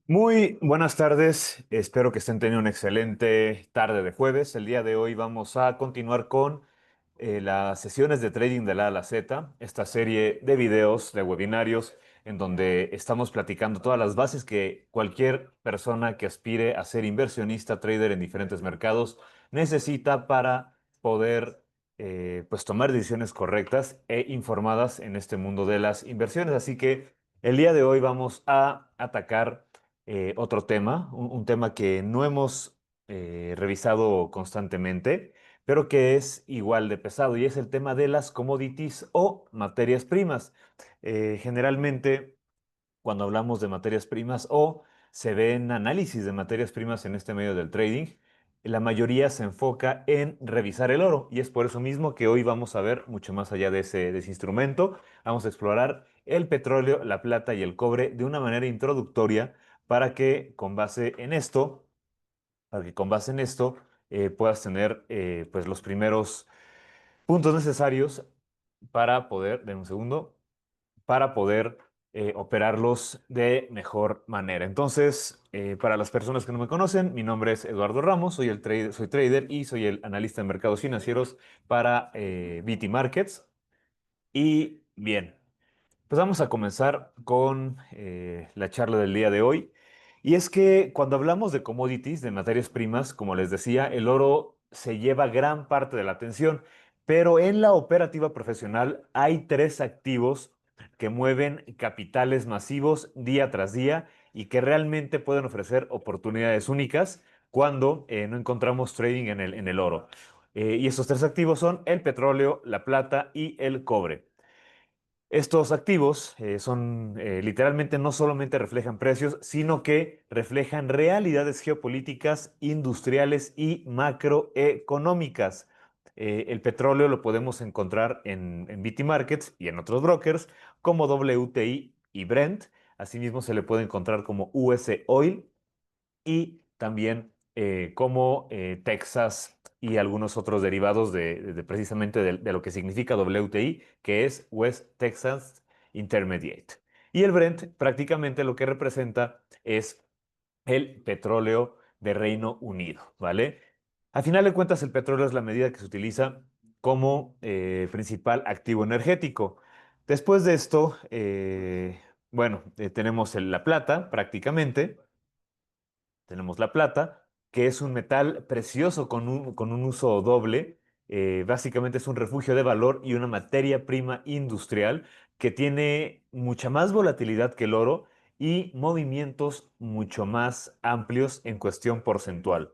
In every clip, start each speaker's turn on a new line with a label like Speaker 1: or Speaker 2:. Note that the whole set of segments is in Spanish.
Speaker 1: Muy buenas tardes, espero que estén teniendo una excelente tarde de jueves. El día de hoy vamos a continuar con las sesiones de trading de la A a la Z, esta serie de videos, de webinarios, en donde estamos platicando todas las bases que cualquier persona que aspire a ser inversionista, trader en diferentes mercados, necesita para poder pues tomar decisiones correctas e informadas en este mundo de las inversiones. Así que el día de hoy vamos a atacar otro tema, un tema que no hemos revisado constantemente, pero que es igual de pesado, y es el tema de las commodities o materias primas. Generalmente, cuando hablamos de materias primas o se ven análisis de materias primas en este medio del trading, la mayoría se enfoca en revisar el oro, y es por eso mismo que hoy vamos a ver mucho más allá de ese instrumento. Vamos a explorar el petróleo, la plata y el cobre de una manera introductoria para que con base en esto, puedas tener pues los primeros puntos necesarios para poder, den un segundo, para poder operarlos de mejor manera. Entonces, para las personas que no me conocen, mi nombre es Eduardo Ramos, soy trader y soy el analista de mercados financieros para BT Markets. Y bien, pues vamos a comenzar con la charla del día de hoy. Y es que cuando hablamos de commodities, de materias primas, como les decía, el oro se lleva gran parte de la atención, pero en la operativa profesional hay tres activos que mueven capitales masivos día tras día y que realmente pueden ofrecer oportunidades únicas cuando no encontramos trading en el oro. Y esos tres activos son el petróleo, la plata y el cobre. Estos activos son literalmente no solamente reflejan precios, sino que reflejan realidades geopolíticas, industriales y macroeconómicas. El petróleo lo podemos encontrar en BT Markets y en otros brokers como WTI y Brent. Asimismo, se le puede encontrar como US Oil y también como Texas y algunos otros derivados precisamente de lo que significa WTI, que es West Texas Intermediate. Y el Brent prácticamente lo que representa es el petróleo de Reino Unido, ¿vale? A final de cuentas, el petróleo es la medida que se utiliza como principal activo energético. Después de esto, bueno, tenemos la plata prácticamente. Tenemos la plata, que es un metal precioso con un uso doble. Básicamente es un refugio de valor y una materia prima industrial que tiene mucha más volatilidad que el oro y movimientos mucho más amplios en cuestión porcentual.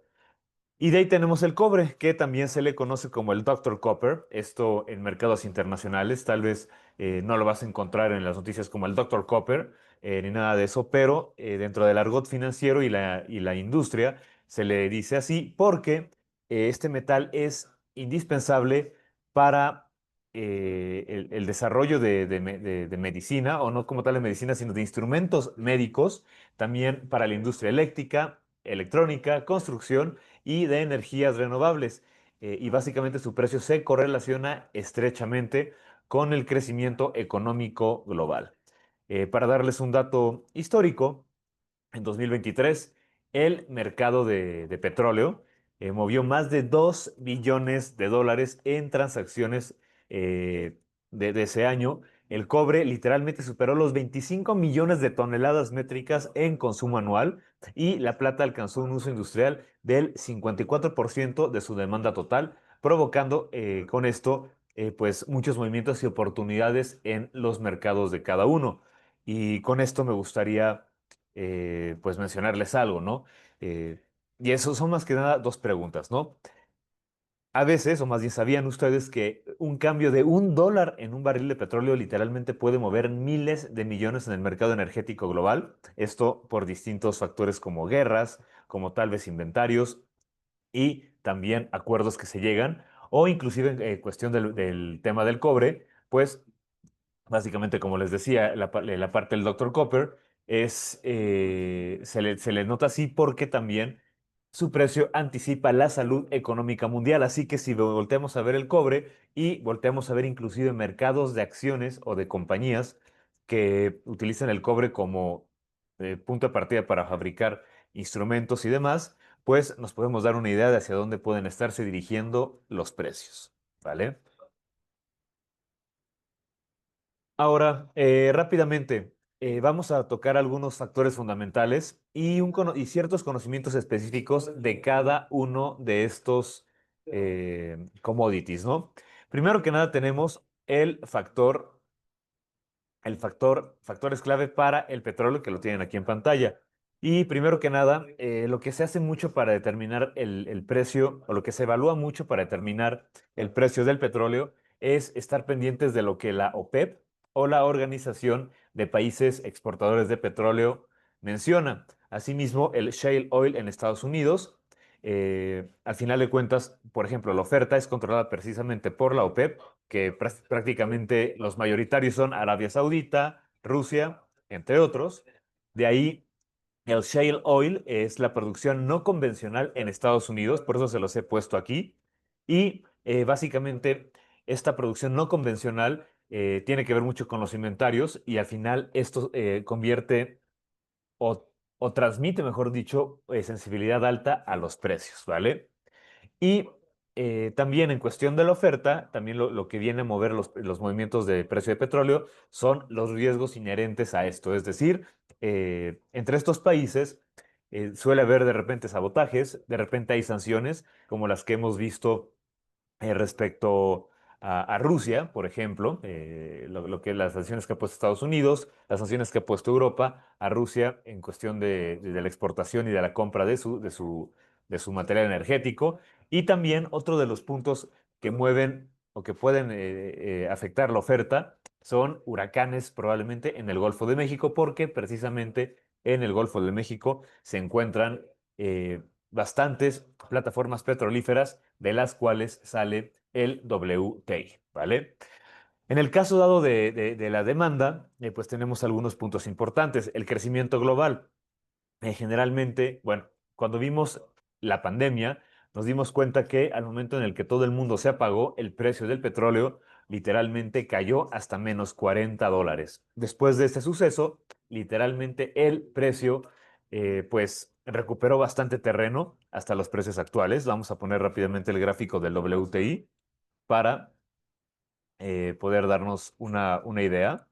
Speaker 1: Y de ahí tenemos el cobre, que también se le conoce como el Doctor Copper. Esto en mercados internacionales, tal vez no lo vas a encontrar en las noticias como el Doctor Copper, ni nada de eso, pero dentro del argot financiero y la industria se le dice así porque este metal es indispensable para el desarrollo de medicina, o no como tal de medicina, sino de instrumentos médicos, también para la industria eléctrica, electrónica, construcción y de energías renovables. Y básicamente su precio se correlaciona estrechamente con el crecimiento económico global. Para darles un dato histórico, en 2023 el mercado de petróleo movió más de 2 billones de dólares en transacciones de ese año. El cobre literalmente superó los 25 millones de toneladas métricas en consumo anual, y la plata alcanzó un uso industrial del 54% de su demanda total, provocando con esto pues muchos movimientos y oportunidades en los mercados de cada uno. Y con esto me gustaría pues mencionarles algo, ¿no? Eh, y eso son más que nada dos preguntas, ¿no? A veces, o más bien, ¿sabían ustedes que un cambio de $1 en un barril de petróleo literalmente puede mover miles de millones en el mercado energético global? Esto por distintos factores como guerras, como tal vez inventarios y también acuerdos que se llegan, o inclusive en cuestión del tema del cobre, pues básicamente, como les decía, la parte del Dr. Copper se le nota así porque también su precio anticipa la salud económica mundial. Así que si volteamos a ver el cobre y volteamos a ver inclusive mercados de acciones o de compañías que utilizan el cobre como punto de partida para fabricar instrumentos y demás, pues nos podemos dar una idea de hacia dónde pueden estarse dirigiendo los precios, ¿vale? Ahora, rápidamente, vamos a tocar algunos factores fundamentales y, y ciertos conocimientos específicos de cada uno de estos commodities, ¿no? Primero que nada tenemos factores clave para el petróleo que lo tienen aquí en pantalla. Y primero que nada, lo que se hace mucho para determinar el precio, o lo que se evalúa mucho para determinar el precio del petróleo, es estar pendientes de lo que la OPEP o la Organización de Países Exportadores de Petróleo menciona. Asimismo, el shale oil en Estados Unidos. Al final de cuentas, por ejemplo, la oferta es controlada precisamente por la OPEP, que prácticamente los mayoritarios son Arabia Saudita, Rusia, entre otros. De ahí, el shale oil es la producción no convencional en Estados Unidos, por eso se los he puesto aquí. Y básicamente, esta producción no convencional tiene que ver mucho con los inventarios y al final esto convierte o, o transmite, mejor dicho, sensibilidad alta a los precios, ¿vale? Y también en cuestión de la oferta, también lo que viene a mover los movimientos de precio de petróleo son los riesgos inherentes a esto. Es decir, entre estos países suele haber de repente sabotajes, de repente hay sanciones, como las que hemos visto respecto a Rusia, por ejemplo, lo que las sanciones que ha puesto Estados Unidos, las sanciones que ha puesto Europa a Rusia en cuestión de la exportación y de la compra de su material energético. Y también otro de los puntos que mueven o que pueden afectar la oferta son huracanes probablemente en el Golfo de México, porque precisamente en el Golfo de México se encuentran bastantes plataformas petrolíferas de las cuales sale el WTI, ¿vale? En el caso dado de la demanda, pues tenemos algunos puntos importantes. El crecimiento global. Generalmente, bueno, cuando vimos la pandemia, nos dimos cuenta que al momento en el que todo el mundo se apagó, el precio del petróleo literalmente cayó hasta menos $40. Después de este suceso, literalmente el precio, pues, recuperó bastante terreno hasta los precios actuales. Vamos a poner rápidamente el gráfico del WTI para poder darnos una idea.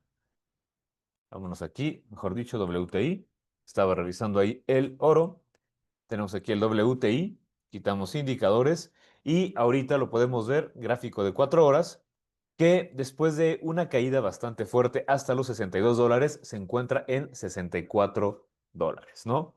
Speaker 1: Vámonos aquí, mejor dicho, WTI. Estaba revisando ahí el oro. Tenemos aquí el WTI, quitamos indicadores y ahorita lo podemos ver, gráfico de 4 horas, que después de una caída bastante fuerte hasta los $62, se encuentra en $64, ¿no?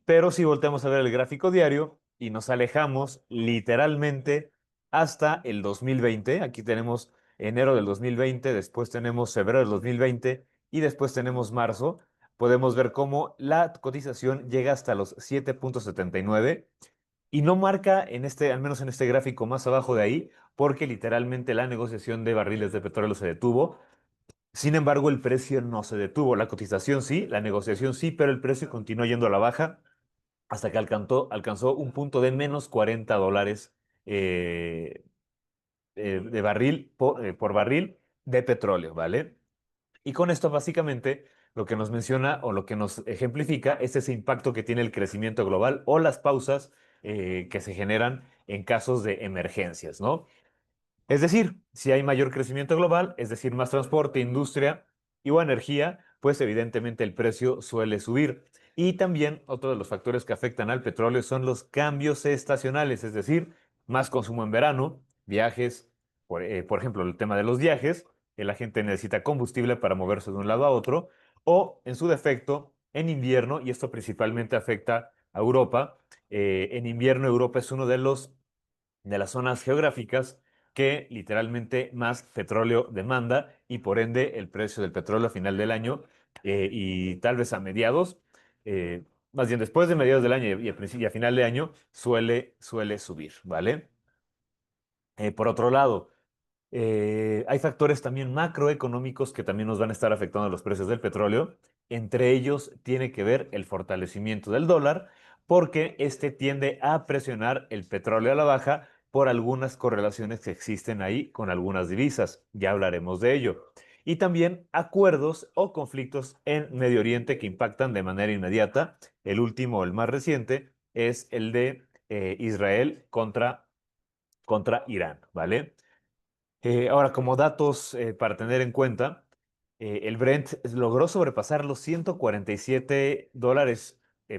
Speaker 1: Pero si volteamos a ver el gráfico diario y nos alejamos literalmente hasta el 2020, aquí tenemos enero del 2020, después tenemos febrero del 2020 y después tenemos marzo, podemos ver cómo la cotización llega hasta los 7.79 y no marca al menos en este gráfico más abajo de ahí, porque literalmente la negociación de barriles de petróleo se detuvo. Sin embargo, el precio no se detuvo. La cotización sí, la negociación sí, pero el precio continuó yendo a la baja hasta que alcanzó un punto de menos $40 eh, de barril por barril de petróleo, ¿vale? Y con esto básicamente lo que nos menciona o lo que nos ejemplifica es ese impacto que tiene el crecimiento global o las pausas que se generan en casos de emergencias, ¿no? Es decir, si hay mayor crecimiento global, es decir, más transporte, industria y o energía, pues evidentemente el precio suele subir. Y también otro de los factores que afectan al petróleo son los cambios estacionales, es decir, más consumo en verano, viajes, por ejemplo, el tema de los viajes, que la gente necesita combustible para moverse de un lado a otro, o en su defecto, en invierno, y esto principalmente afecta a Europa. En invierno Europa es uno de las zonas geográficas que literalmente más petróleo demanda y por ende el precio del petróleo a final del año y tal vez a mediados, más bien después de mediados del año y a final de año suele subir, ¿vale? Por otro lado, hay factores también macroeconómicos que también nos van a estar afectando los precios del petróleo. Entre ellos tiene que ver el fortalecimiento del dólar, porque este tiende a presionar el petróleo a la baja por algunas correlaciones que existen ahí con algunas divisas. Ya hablaremos de ello. y también acuerdos o conflictos en Medio Oriente que impactan de manera inmediata. El último, el más reciente, es el de Israel contra Irán, ¿vale? Ahora, como datos para tener en cuenta, el Brent logró sobrepasar los $147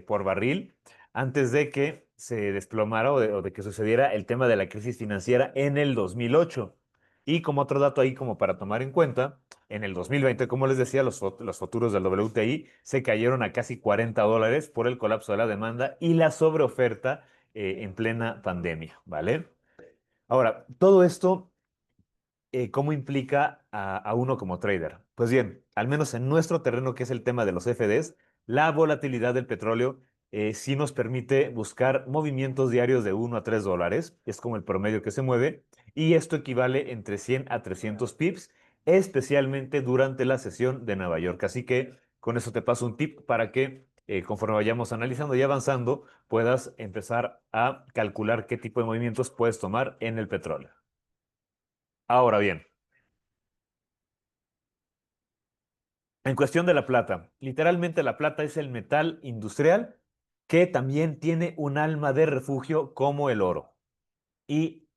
Speaker 1: por barril antes de que se desplomara o de que sucediera el tema de la crisis financiera en el 2008. Y como otro dato ahí como para tomar en cuenta, en el 2020, como les decía, los futuros del WTI se cayeron a casi $40 por el colapso de la demanda y la sobreoferta en plena pandemia, ¿vale? Ahora, todo esto ¿cómo implica a uno como trader? Pues bien, al menos en nuestro terreno, que es el tema de los FDs, la volatilidad del petróleo sí nos permite buscar movimientos diarios de $1 a $3, es como el promedio que se mueve, y esto equivale entre 100 a 300 pips, especialmente durante la sesión de Nueva York. Así que con eso te paso un tip para que conforme vayamos analizando y avanzando, puedas empezar a calcular qué tipo de movimientos puedes tomar en el petróleo. Ahora bien, en cuestión de la plata, literalmente la plata es el metal industrial que también tiene un alma de refugio como el oro. Y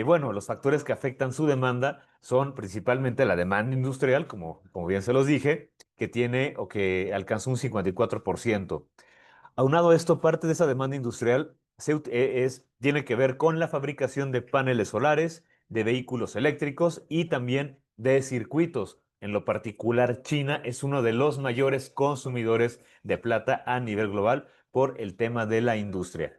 Speaker 1: bueno, los factores que afectan su demanda son principalmente la demanda industrial, como bien se los dije, que tiene o que alcanzó un 54%. Aunado a esto, parte de esa demanda industrial tiene que ver con la fabricación de paneles solares, de vehículos eléctricos y también de circuitos. En lo particular, China es uno de los mayores consumidores de plata a nivel global por el tema de la industria.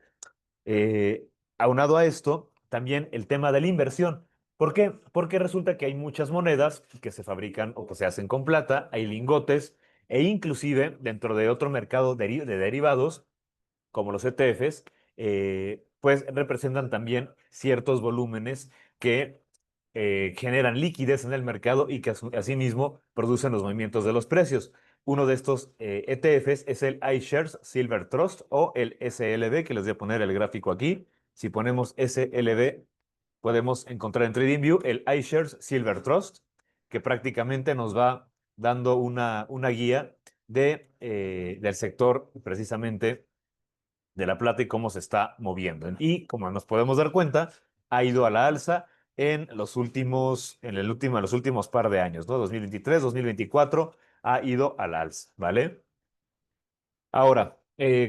Speaker 1: Eh, Aunado a esto, también el tema de la inversión. ¿Por qué? Porque resulta que hay muchas monedas que se fabrican o que se hacen con plata, hay lingotes e inclusive dentro de otro mercado de derivados como los ETFs, pues representan también ciertos volúmenes que generan liquidez en el mercado y que asimismo producen los movimientos de los precios. Uno de estos ETFs es el iShares Silver Trust o el SLB, que les voy a poner el gráfico aquí. Si ponemos SLB, podemos encontrar en TradingView el iShares Silver Trust, que prácticamente nos va dando una guía del sector precisamente de la plata y cómo se está moviendo. Y como nos podemos dar cuenta, ha ido a la alza en los últimos par de años, ¿no? 2023, 2024, ha ido a la alza, ¿vale? Ahora,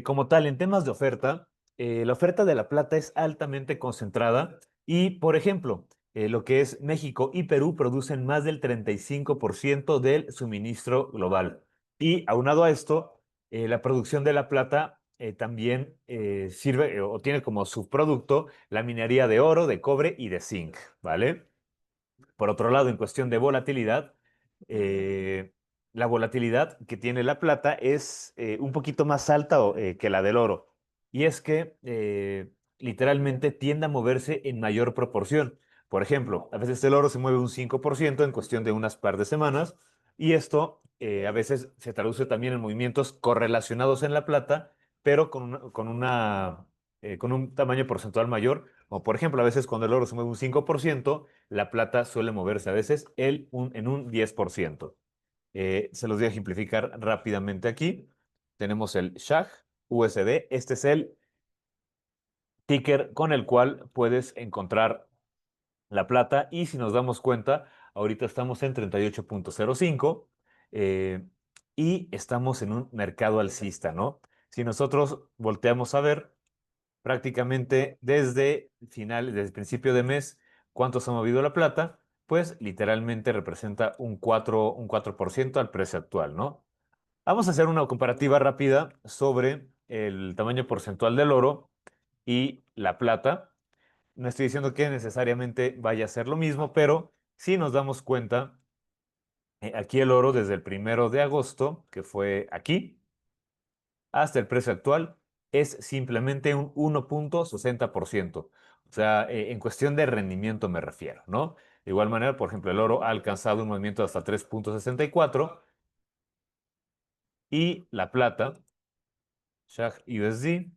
Speaker 1: como tal, en temas de oferta, la oferta de la plata es altamente concentrada y, por ejemplo, lo que es México y Perú producen más del 35% del suministro global. Y aunado a esto, la producción de la plata también sirve o tiene como subproducto la minería de oro, de cobre y de zinc, ¿vale? Por otro lado, en cuestión de volatilidad, eh, la volatilidad que tiene la plata es un poquito más alta que la del oro. Y es que literalmente tiende a moverse en mayor proporción. Por ejemplo, a veces el oro se mueve un 5% en cuestión de unas par de semanas y esto a veces se traduce también en movimientos correlacionados en la plata, pero con un tamaño porcentual mayor. O por ejemplo, a veces cuando el oro se mueve un 5%, la plata suele moverse a veces en un 10%. Se los voy a ejemplificar rápidamente aquí. Tenemos el SHAG USD. Este es el ticker con el cual puedes encontrar la plata. Y si nos damos cuenta, ahorita estamos en 38.05 eh, y estamos en un mercado alcista, ¿no? Si nosotros volteamos a ver prácticamente desde el principio de mes, cuánto se ha movido la plata, pues literalmente representa un 4% al precio actual, ¿no? Vamos a hacer una comparativa rápida sobre el tamaño porcentual del oro y la plata. No estoy diciendo que necesariamente vaya a ser lo mismo, pero si nos damos cuenta, aquí el oro desde el 1 de agosto, que fue aquí, hasta el precio actual es simplemente un 1.60%. O sea, en cuestión de rendimiento me refiero, ¿no? De igual manera, por ejemplo, el oro ha alcanzado un movimiento de hasta 3.64 y la plata, SHAG USD,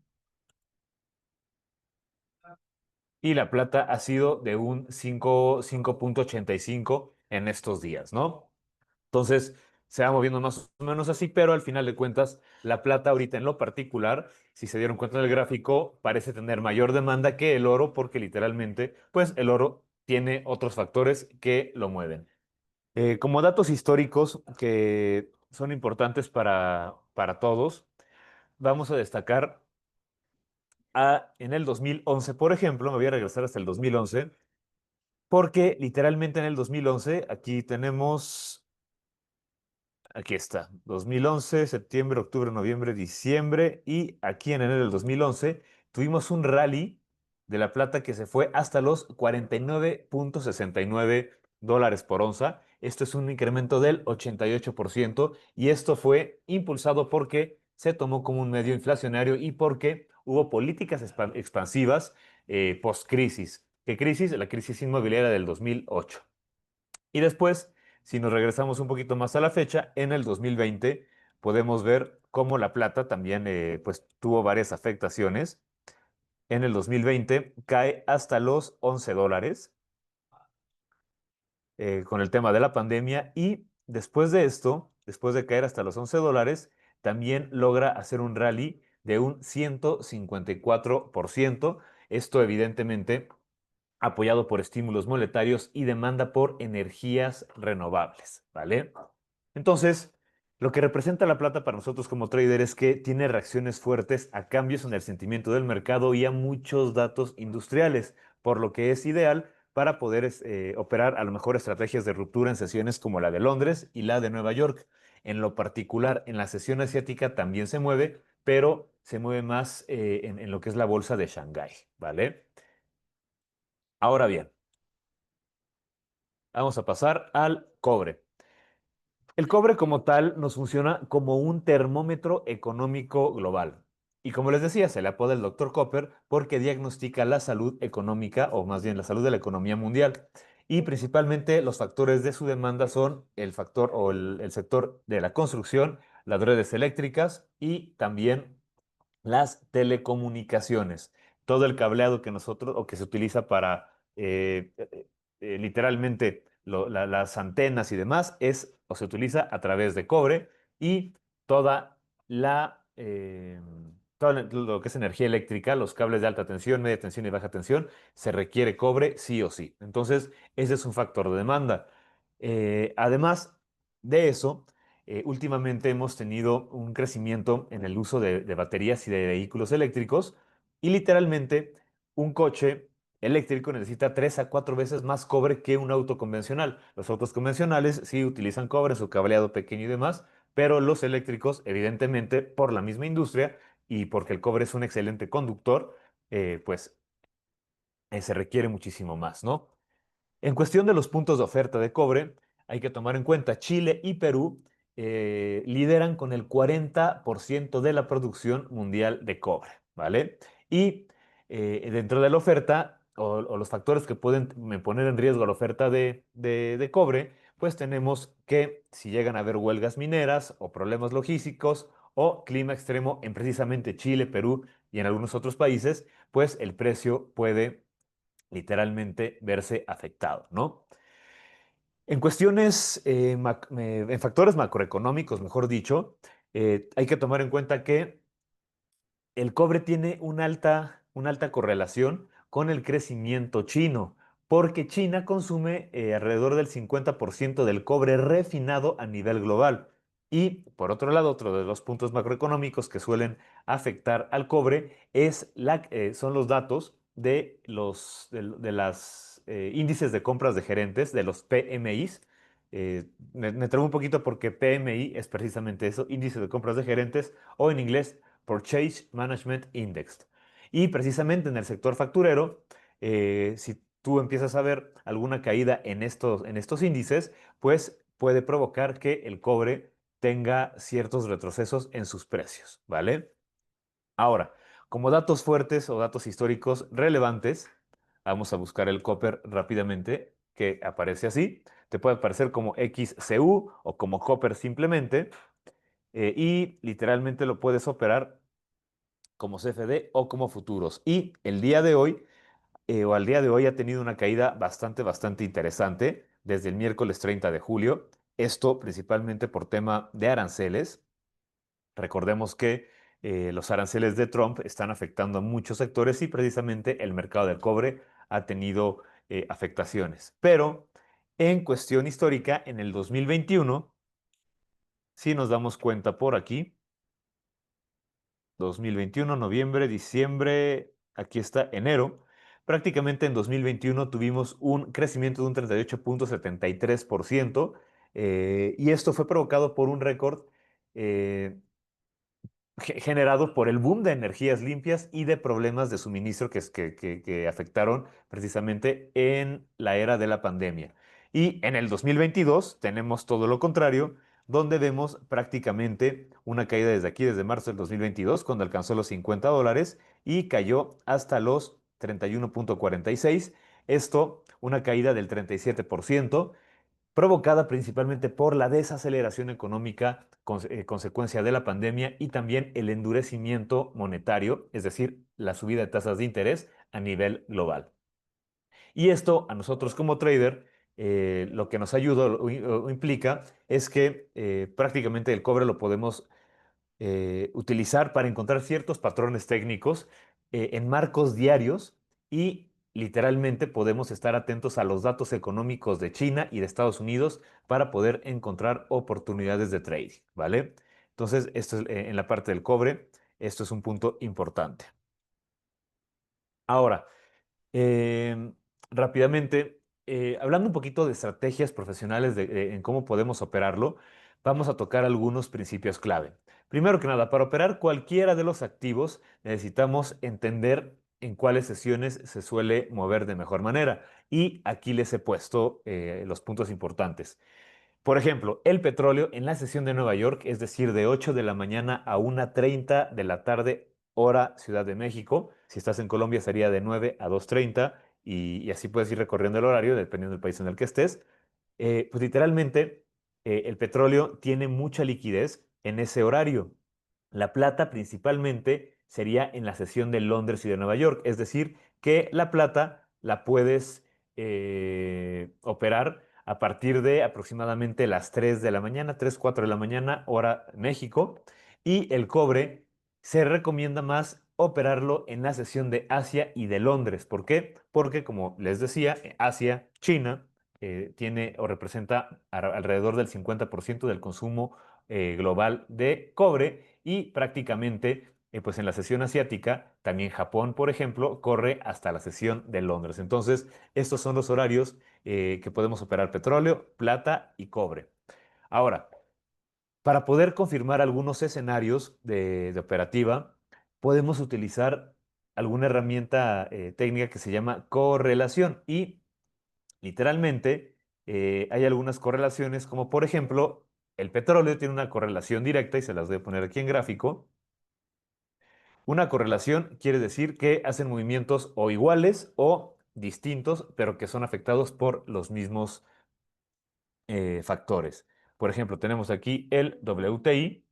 Speaker 1: y la plata ha sido de un 5.85 en estos días, ¿no? Entonces, se va moviendo más o menos así, pero al final de cuentas, la plata ahorita en lo particular, si se dieron cuenta en el gráfico, parece tener mayor demanda que el oro porque literalmente, pues el oro tiene otros factores que lo mueven. Como datos históricos que son importantes para todos, vamos a destacar en el 2011, por ejemplo, me voy a regresar hasta el 2011, porque literalmente en el 2011, aquí tenemos. Aquí está, 2011, septiembre, octubre, noviembre, diciembre y aquí en enero del 2011 tuvimos un rally de la plata que se fue hasta los 49,69 dólares por onza. Esto es un incremento del 88% y esto fue impulsado porque se tomó como un medio inflacionario y porque hubo políticas expansivas post-crisis. ¿Qué crisis? La crisis inmobiliaria del 2008. Y después, si nos regresamos un poquito más a la fecha, en el 2020 podemos ver cómo la plata también pues, tuvo varias afectaciones. En el 2020 cae hasta los 11 dólares con el tema de la pandemia y después de esto, después de caer hasta los 11 dólares, también logra hacer un rally de un 154%. Esto evidentemente apoyado por estímulos monetarios y demanda por energías renovables, ¿vale? Entonces, lo que representa la plata para nosotros como trader es que tiene reacciones fuertes a cambios en el sentimiento del mercado y a muchos datos industriales, por lo que es ideal para poder operar a lo mejor estrategias de ruptura en sesiones como la de Londres y la de Nueva York. En lo particular, en la sesión asiática también se mueve, pero se mueve más en lo que es la bolsa de Shanghái, ¿vale? Ahora bien, vamos a pasar al cobre. El cobre como tal nos funciona como un termómetro económico global. Y como les decía, se le apoda el Dr. Copper porque diagnostica la salud económica, o más bien la salud de la economía mundial. Y principalmente los factores de su demanda son el factor o el sector de la construcción, las redes eléctricas y también las telecomunicaciones, todo el cableado que nosotros o que se utiliza para literalmente las antenas y demás es o se utiliza a través de cobre y toda todo lo que es energía eléctrica, los cables de alta tensión, media tensión y baja tensión, se requiere cobre sí o sí. Entonces, ese es un factor de demanda. Además de eso, últimamente hemos tenido un crecimiento en el uso de baterías y de vehículos eléctricos y literalmente un coche eléctrico necesita 3 a 4 veces más cobre que un auto convencional. Los autos convencionales sí utilizan cobre en su cableado pequeño y demás, pero los eléctricos, evidentemente, por la misma industria y porque el cobre es un excelente conductor, pues se requiere muchísimo más, ¿no? En cuestión de los puntos de oferta de cobre, hay que tomar en cuenta Chile y Perú lideran con el 40% de la producción mundial de cobre, ¿vale? Y dentro de la oferta o los factores que pueden poner en riesgo la oferta de cobre, pues tenemos que si llegan a haber huelgas mineras o problemas logísticos o clima extremo en precisamente Chile, Perú y en algunos otros países, pues el precio puede literalmente verse afectado, ¿no? En cuestiones, en factores macroeconómicos, mejor dicho, hay que tomar en cuenta que el cobre tiene una alta correlación con el crecimiento chino, porque China consume alrededor del 50% del cobre refinado a nivel global. Y por otro lado, otro de los puntos macroeconómicos que suelen afectar al cobre son los datos de las índices de compras de gerentes, de los PMIs. Me trabo un poquito porque PMI es precisamente eso, índice de compras de gerentes, o en inglés Purchase Management Index. Y precisamente en el sector facturero, si tú empiezas a ver alguna caída en estos índices, pues puede provocar que el cobre tenga ciertos retrocesos en sus precios, ¿vale? Ahora, como datos fuertes o datos históricos relevantes, vamos a buscar el copper rápidamente, que aparece así. Te puede aparecer como XCU o como copper simplemente, y literalmente lo puedes operar como CFD o como futuros. Y el día de hoy, o al día de hoy, ha tenido una caída bastante interesante desde el miércoles 30 de julio. Esto principalmente por tema de aranceles. Recordemos que los aranceles de Trump están afectando a muchos sectores y precisamente el mercado del cobre ha tenido afectaciones. Pero en cuestión histórica, en el 2021, si nos damos cuenta por aquí, 2021, noviembre, diciembre, aquí está enero. Prácticamente en 2021 tuvimos un crecimiento de un 38,73%, y esto fue provocado por un récord eh, generado por el boom de energías limpias y de problemas de suministro que afectaron precisamente en la era de la pandemia. Y en el 2022 tenemos todo lo contrario, donde vemos prácticamente una caída desde aquí, desde marzo del 2022, cuando alcanzó los $50 y cayó hasta los 31,46. Esto, una caída del 37%, provocada principalmente por la desaceleración económica, consecuencia de la pandemia, y también el endurecimiento monetario, es decir, la subida de tasas de interés a nivel global. Y esto a nosotros como trader, lo que nos ayuda o implica es que prácticamente el cobre lo podemos utilizar para encontrar ciertos patrones técnicos en marcos diarios, y literalmente podemos estar atentos a los datos económicos de China y de Estados Unidos para poder encontrar oportunidades de trading, ¿vale? Entonces, esto es en la parte del cobre, esto es un punto importante. Ahora, Em, rápidamente, hablando un poquito de estrategias profesionales en cómo podemos operarlo, vamos a tocar algunos principios clave. Primero que nada, para operar cualquiera de los activos necesitamos entender en cuáles sesiones se suele mover de mejor manera. Y aquí les he puesto los puntos importantes. Por ejemplo, el petróleo en la sesión de Nueva York, es decir, de 8 de la mañana a 1:30 de la tarde, hora Ciudad de México. Si estás en Colombia sería de 9 a 2:30, y así puedes ir recorriendo el horario dependiendo del país en el que estés. Pues literalmente el petróleo tiene mucha liquidez en ese horario. La plata principalmente sería en la sesión de Londres y de Nueva York, es decir, que la plata la puedes operar a partir de aproximadamente las 3 de la mañana, 3 4 de la mañana, hora México, y el cobre se recomienda más operarlo en la sesión de Asia y de Londres. ¿Por qué? Porque, como les decía, Asia, China, tiene o representa alrededor del 50% del consumo global de cobre, y prácticamente pues en la sesión asiática, también Japón, por ejemplo, corre hasta la sesión de Londres. Entonces, estos son los horarios que podemos operar petróleo, plata y cobre. Ahora, para poder confirmar algunos escenarios de operativa, podemos utilizar alguna herramienta técnica que se llama correlación, y literalmente hay algunas correlaciones, como por ejemplo, el petróleo tiene una correlación directa y se las voy a poner aquí en gráfico. Una correlación quiere decir que hacen movimientos o iguales o distintos, pero que son afectados por los mismos factores. Por ejemplo, tenemos aquí el WTI.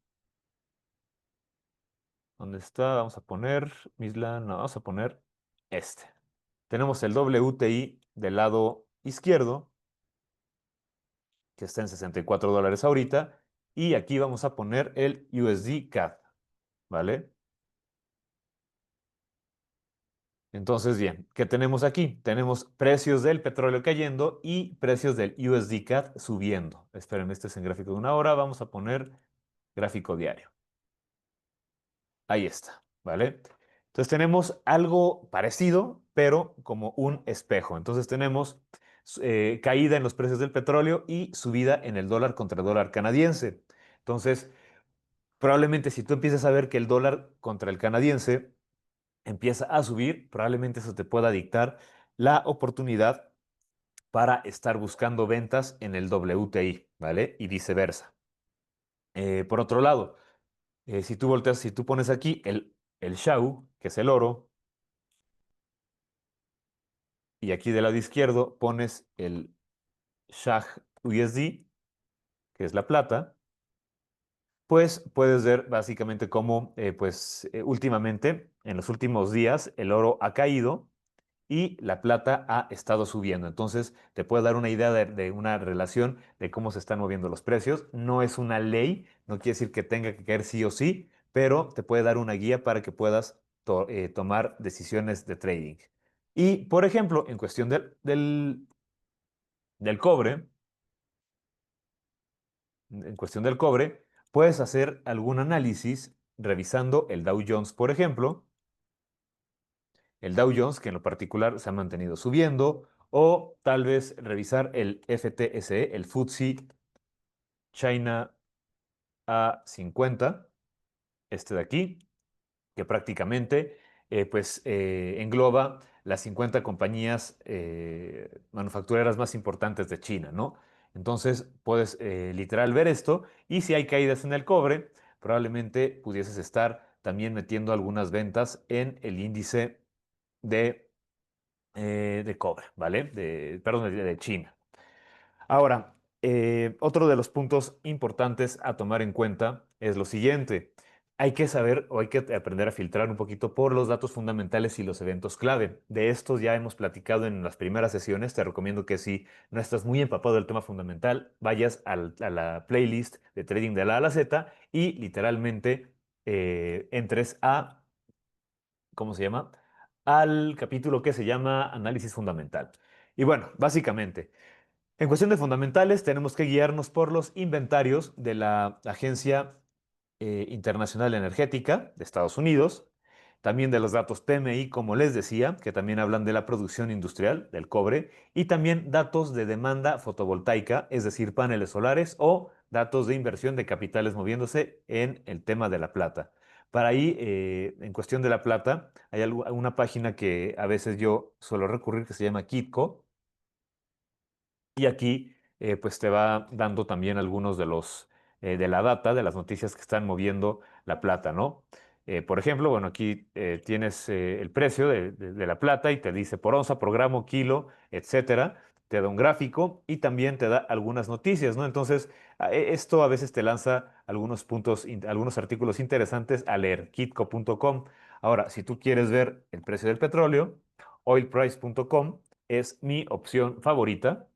Speaker 1: ¿Dónde está? Vamos a poner Misla, no, vamos a poner este. Tenemos el WTI del lado izquierdo, que está en $64 ahorita, y aquí vamos a poner el USD CAD, ¿vale? Entonces, bien, ¿qué tenemos aquí? Tenemos precios del petróleo cayendo y precios del USD CAD subiendo. Espérenme, este es en gráfico de una hora. Vamos a poner gráfico diario. Ahí está, ¿vale? Entonces tenemos algo parecido, pero como un espejo. Entonces tenemos caída en los precios del petróleo y subida en el dólar contra el dólar canadiense. Entonces, probablemente si tú empiezas a ver que el dólar contra el canadiense empieza a subir, probablemente eso te pueda dictar la oportunidad para estar buscando ventas en el WTI, ¿vale? Y viceversa. Por otro lado, si tú volteas, si tú pones aquí el SHAU, que es el oro, y aquí del lado izquierdo pones el SHAG USD, que es la plata, pues puedes ver básicamente cómo, últimamente, en los últimos días, el oro ha caído, y la plata ha estado subiendo. Entonces, te puede dar una idea de una relación de cómo se están moviendo los precios. No es una ley, no quiere decir que tenga que caer sí o sí, pero te puede dar una guía para que puedas tomar decisiones de trading. Y, por ejemplo, en cuestión del cobre, puedes hacer algún análisis revisando el Dow Jones, por ejemplo, el Dow Jones, que en lo particular se ha mantenido subiendo, o tal vez revisar el FTSE, el FTSE China A50, este de aquí, que prácticamente engloba las 50 compañías manufactureras más importantes de China, ¿no? Entonces puedes literal ver esto y si hay caídas en el cobre, probablemente pudieses estar también metiendo algunas ventas en el índice de, de cobre, ¿vale? Perdón, de China. Ahora, otro de los puntos importantes a tomar en cuenta es lo siguiente. Hay que saber o hay que aprender a filtrar un poquito por los datos fundamentales y los eventos clave. De estos ya hemos platicado en las primeras sesiones. Te recomiendo que si no estás muy empapado del tema fundamental, vayas a la playlist de Trading de la A a la Z y literalmente entres a, ¿cómo se llama? Al capítulo que se llama Análisis Fundamental. Y bueno, básicamente... En cuestión de fundamentales, tenemos que guiarnos por los inventarios de la Agencia Internacional Energética de Estados Unidos, también de los datos PMI, como les decía, que también hablan de la producción industrial del cobre, y también datos de demanda fotovoltaica, es decir, paneles solares o datos de inversión de capitales moviéndose en el tema de la plata. Para ahí, en cuestión de la plata, hay una página que a veces yo suelo recurrir que se llama Kitco y aquí pues te va dando también algunos de los de la data, de las noticias que están moviendo la plata, ¿no? Por ejemplo, bueno, aquí tienes el precio de la plata y te dice por onza, por gramo, kilo, etcétera. Te da un gráfico y también te da algunas noticias, ¿no? Entonces, esto a veces te lanza algunos puntos, algunos artículos interesantes a leer, kitco.com. Ahora, si tú quieres ver el precio del petróleo, oilprice.com es mi opción favorita,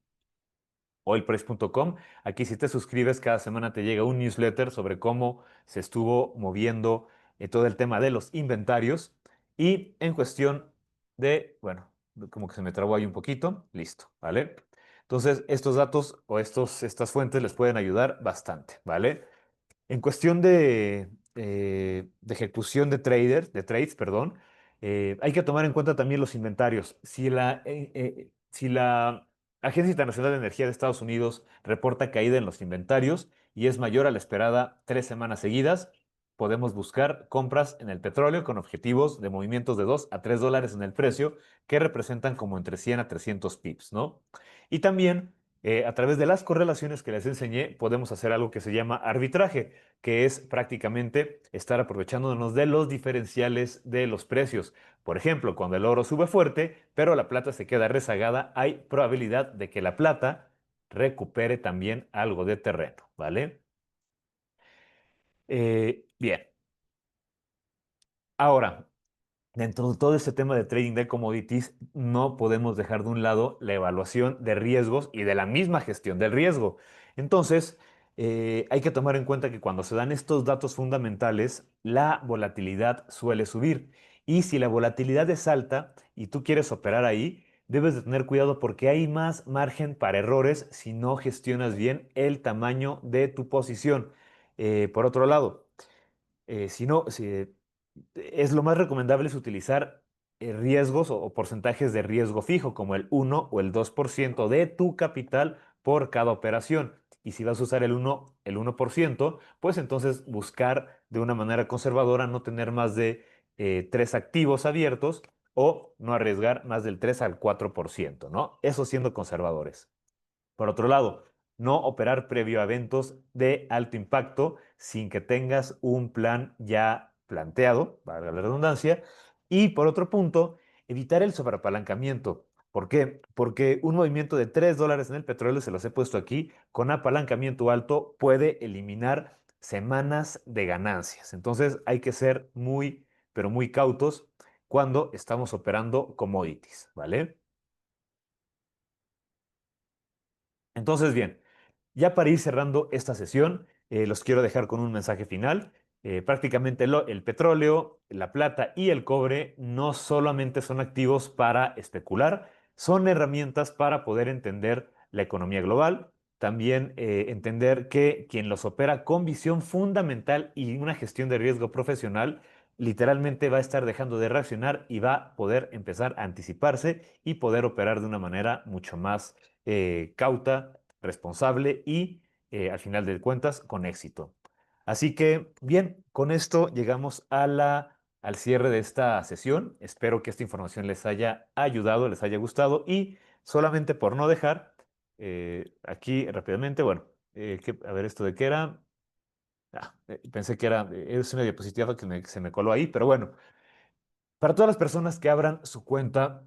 Speaker 1: oilprice.com. Aquí si te suscribes, cada semana te llega un newsletter sobre cómo se estuvo moviendo todo el tema de los inventarios. Y en cuestión de, bueno, como que se me trabó ahí un poquito, listo, ¿vale? Entonces, estos datos o estas fuentes les pueden ayudar bastante, ¿vale? En cuestión de ejecución de trades, perdón, hay que tomar en cuenta también los inventarios. Si la Agencia Internacional de Energía de Estados Unidos reporta caída en los inventarios y es mayor a la esperada 3 semanas seguidas, podemos buscar compras en el petróleo con objetivos de movimientos de $2 a $3 en el precio, que representan como entre 100 a 300 pips, ¿no? Y también a través de las correlaciones que les enseñé, podemos hacer algo que se llama arbitraje, que es prácticamente estar aprovechándonos de los diferenciales de los precios. Por ejemplo, cuando el oro sube fuerte, pero la plata se queda rezagada, hay probabilidad de que la plata recupere también algo de terreno, ¿vale? Bien, ahora, dentro de todo este tema de trading de commodities, no podemos dejar de un lado la evaluación de riesgos y de la misma gestión del riesgo. Entonces, hay que tomar en cuenta que cuando se dan estos datos fundamentales, la volatilidad suele subir. Y si la volatilidad es alta y tú quieres operar ahí, debes de tener cuidado porque hay más margen para errores si no gestionas bien el tamaño de tu posición. Por otro lado, si no, es lo más recomendable es utilizar riesgos o porcentajes de riesgo fijo, como el 1 o el 2% de tu capital por cada operación. Y si vas a usar el 1%, pues entonces buscar de una manera conservadora no tener más de 3 activos abiertos o no arriesgar más del 3 al 4%, ¿no? Eso siendo conservadores. Por otro lado, no operar previo a eventos de alto impacto sin que tengas un plan ya planteado, valga la redundancia. Y por otro punto, evitar el sobreapalancamiento. ¿Por qué? Porque un movimiento de $3 en el petróleo, se los he puesto aquí, con apalancamiento alto puede eliminar semanas de ganancias. Entonces hay que ser muy, pero muy cautos cuando estamos operando commodities, ¿vale? Entonces, bien, ya para ir cerrando esta sesión, los quiero dejar con un mensaje final. Prácticamente el petróleo, la plata y el cobre no solamente son activos para especular, son herramientas para poder entender la economía global, también entender que quien los opera con visión fundamental y una gestión de riesgo profesional, literalmente va a estar dejando de reaccionar y va a poder empezar a anticiparse y poder operar de una manera mucho más cauta, responsable y, al final de cuentas, con éxito. Así que, bien, con esto llegamos al cierre de esta sesión. Espero que esta información les haya ayudado, les haya gustado y solamente por no dejar, aquí rápidamente, bueno, a ver esto de qué era. Pensé que es una diapositiva que se me coló ahí, pero bueno, para todas las personas que abran su cuenta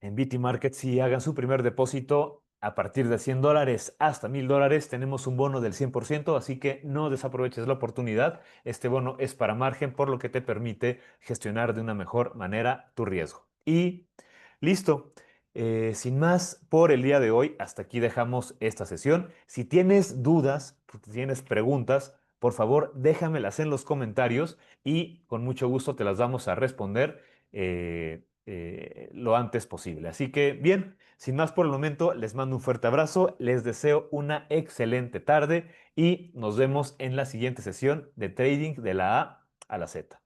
Speaker 1: en BT Markets y hagan su primer depósito a partir de $100 hasta $1000, tenemos un bono del 100%, así que no desaproveches la oportunidad. Este bono es para margen, por lo que te permite gestionar de una mejor manera tu riesgo. Y listo. Sin más por el día de hoy, hasta aquí dejamos esta sesión. Si tienes dudas, si tienes preguntas, por favor déjamelas en los comentarios y con mucho gusto te las vamos a responder lo antes posible. Así que bien, sin más por el momento, les mando un fuerte abrazo, les deseo una excelente tarde y nos vemos en la siguiente sesión de trading de la A a la Z.